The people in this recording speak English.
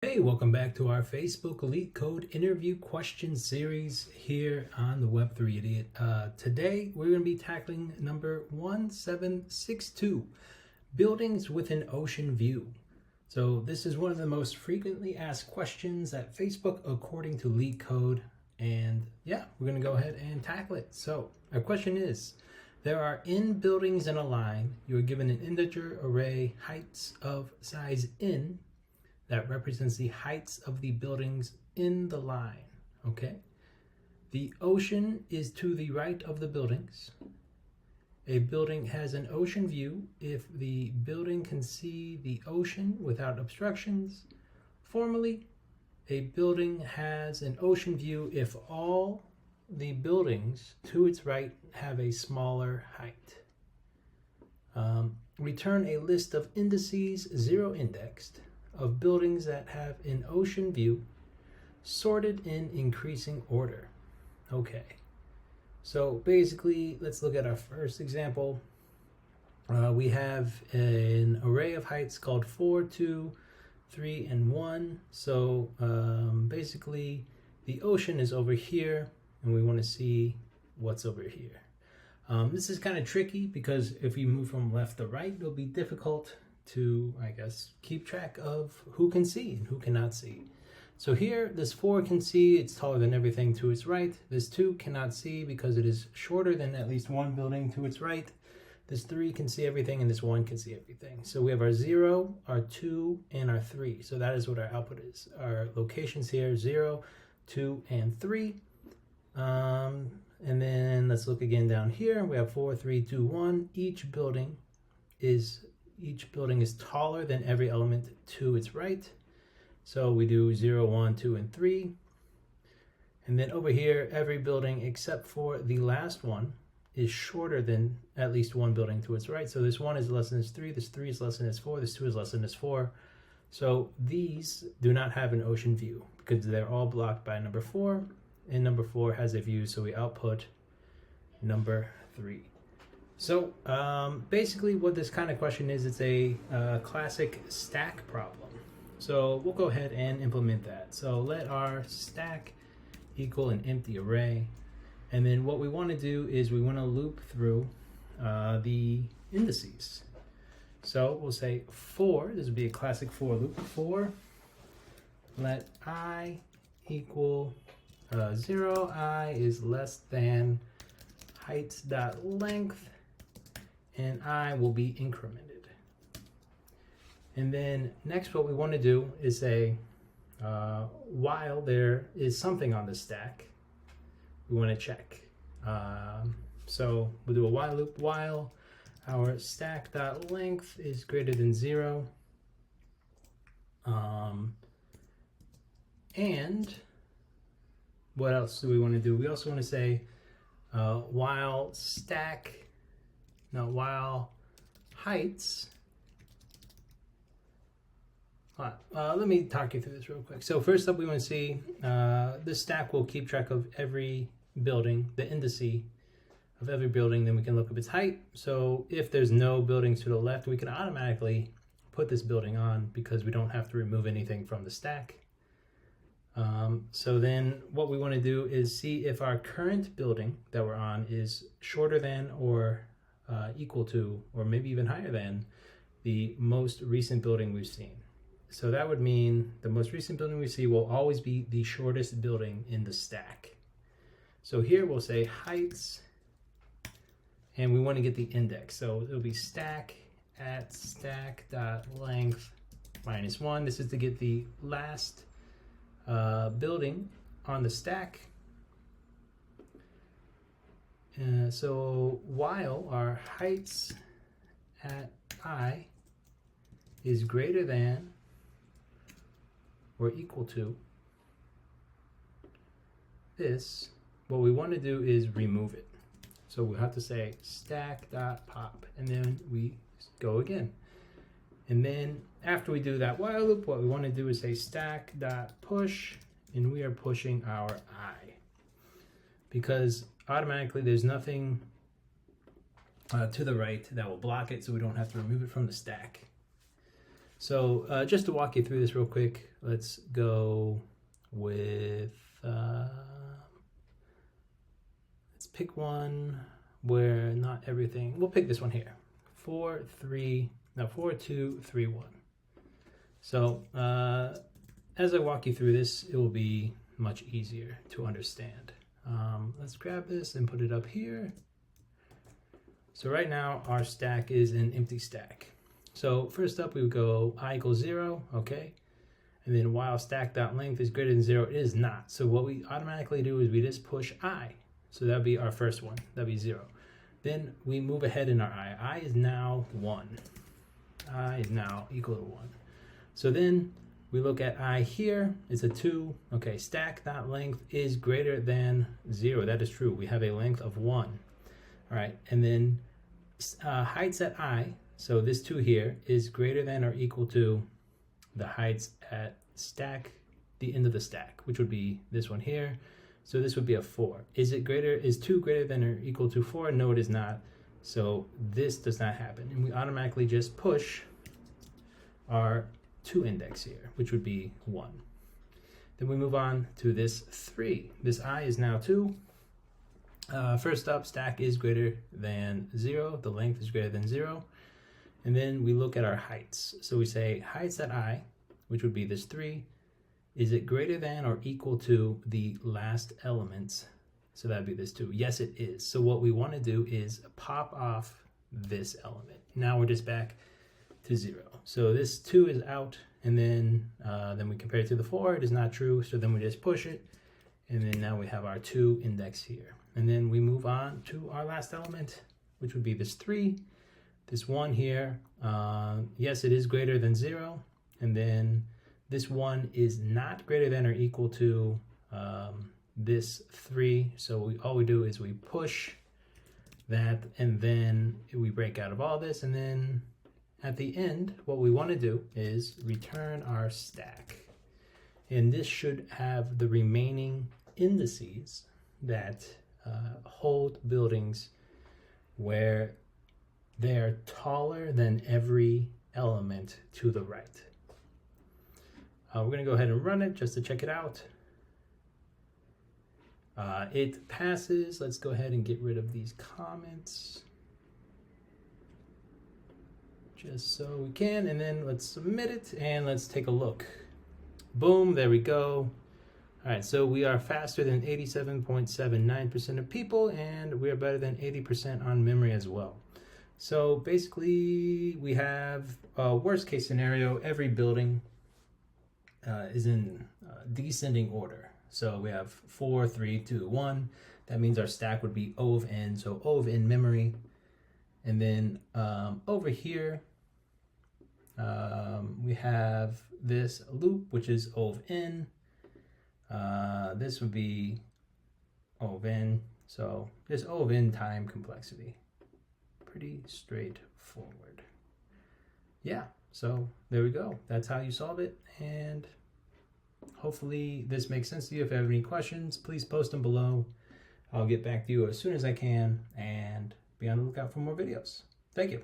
Hey, welcome back to our Facebook LeetCode interview question series here on the Web3 Idiot. Today, we're going to be tackling number 1762, buildings with an ocean view. So this is one of the most frequently asked questions at Facebook according to LeetCode. And yeah, we're going to go ahead and tackle it. So our question is, there are n buildings in a line. You are given an integer array heights of size n that represents the heights of the buildings in the line, okay? The ocean is to the right of the buildings. A building has an ocean view if the building can see the ocean without obstructions. Formally, a building has an ocean view if all the buildings to its right have a smaller height. Return a list of indices, zero indexed, of buildings that have an ocean view sorted in increasing order. Okay, so basically let's look at our first example. We have an array of heights called 4, 2, 3, and 1. So basically the ocean is over here and we want to see what's over here. This is kind of tricky because if we move from left to right, it'll be difficult to, I guess, keep track of who can see and who cannot see. So here, this 4 can see, it's taller than everything to its right. This 2 cannot see because it is shorter than at least one building to its right. This 3 can see everything and this 1 can see everything. So we have our 0, our 2, and our 3. So that is what our output is. Our locations here, 0, 2, and 3. And then let's look again down here. We have 4, 3, 2, 1. Each building is taller than every element to its right. So we do 0, 1, 2, and 3. And then over here, every building except for the last one is shorter than at least one building to its right. So this 1 is less than this 3, this 3 is less than this 4, this 2 is less than this 4. So these do not have an ocean view because they're all blocked by number 4. And number 4 has a view, so we output number 3. So basically what this kind of question is, it's a classic stack problem. So we'll go ahead and implement that. So let our stack equal an empty array. And then what we want to do is we want to loop through the indices. So we'll say for, this would be a classic for loop, for let I equal 0, I is less than heights.length, and I will be incremented. And then next what we want to do is say while there is something on the stack, we want to check. So we'll do a while loop while our stack.length is greater than 0. And what else do we want to do? We also want to say while heights. Let me talk you through this real quick. So first up, we want to see this stack will keep track of every building, the indice of every building, then we can look up its height. So if there's no buildings to the left, we can automatically put this building on because we don't have to remove anything from the stack. So then what we want to do is see if our current building that we're on is shorter than or equal to, or maybe even higher than the most recent building we've seen. So that would mean the most recent building we see will always be the shortest building in the stack. So here we'll say heights, and we want to get the index. So it'll be stack at stack.length minus 1. This is to get the last building on the stack. So while our heights at I is greater than or equal to this, what we want to do is remove it. So we have to say stack.pop, and then we go again. And then after we do that while loop, what we want to do is say stack.push, and we are pushing our I. Because automatically there's nothing to the right that will block it, so we don't have to remove it from the stack. So just to walk you through this real quick, let's go with, let's pick one where not everything, we'll pick this one here. 4, 2, 3, 1. So as I walk you through this, it will be much easier to understand. Let's grab this and put it up here. So right now our stack is an empty stack. So first up we would go I equals 0, okay? And then while stack.length is greater than 0, it is not. So what we automatically do is we just push I. So that'd be our first one, that'd be 0. Then we move ahead in our I is now 1. I is now equal to 1. So then we look at I here, it's a 2. Okay, stack.length is greater than 0. That is true. We have a length of 1. All right, and then heights at I, so this 2 here, is greater than or equal to the heights at stack, the end of the stack, which would be this one here. So this would be a 4. Is 2 greater than or equal to 4? No, it is not. So this does not happen. And we automatically just push our 2 index here, which would be 1. Then we move on to this 3. This I is now 2. First up, stack is greater than 0. The length is greater than 0. And then we look at our heights. So we say heights at I, which would be this 3, is it greater than or equal to the last elements? So that'd be this 2. Yes, it is. So what we want to do is pop off this element. Now we're just back to 0. So this 2 is out, and then we compare it to the 4. It is not true. So then we just push it, and then now we have our 2 index here. And then we move on to our last element, which would be this 3. This 1 here, yes, it is greater than 0. And then this 1 is not greater than or equal to this 3. So all we do is we push that, and then we break out of all this. And then at the end, what we want to do is return our stack. And this should have the remaining indices that hold buildings where they're taller than every element to the right. We're going to go ahead and run it just to check it out. It passes. Let's go ahead and get rid of these comments, just so we can, and then let's submit it and let's take a look. Boom, there we go. All right, so we are faster than 87.79% of people, and we are better than 80% on memory as well. So basically we have a worst case scenario. Every building is in descending order. So we have 4, 3, 2, 1. That means our stack would be O of n, so O of n memory. And then over here, we have this loop, which is O of n. This would be O of n. So this O of n time complexity. Pretty straightforward. Yeah, so there we go. That's how you solve it. And hopefully this makes sense to you. If you have any questions, please post them below. I'll get back to you as soon as I can, and be on the lookout for more videos. Thank you.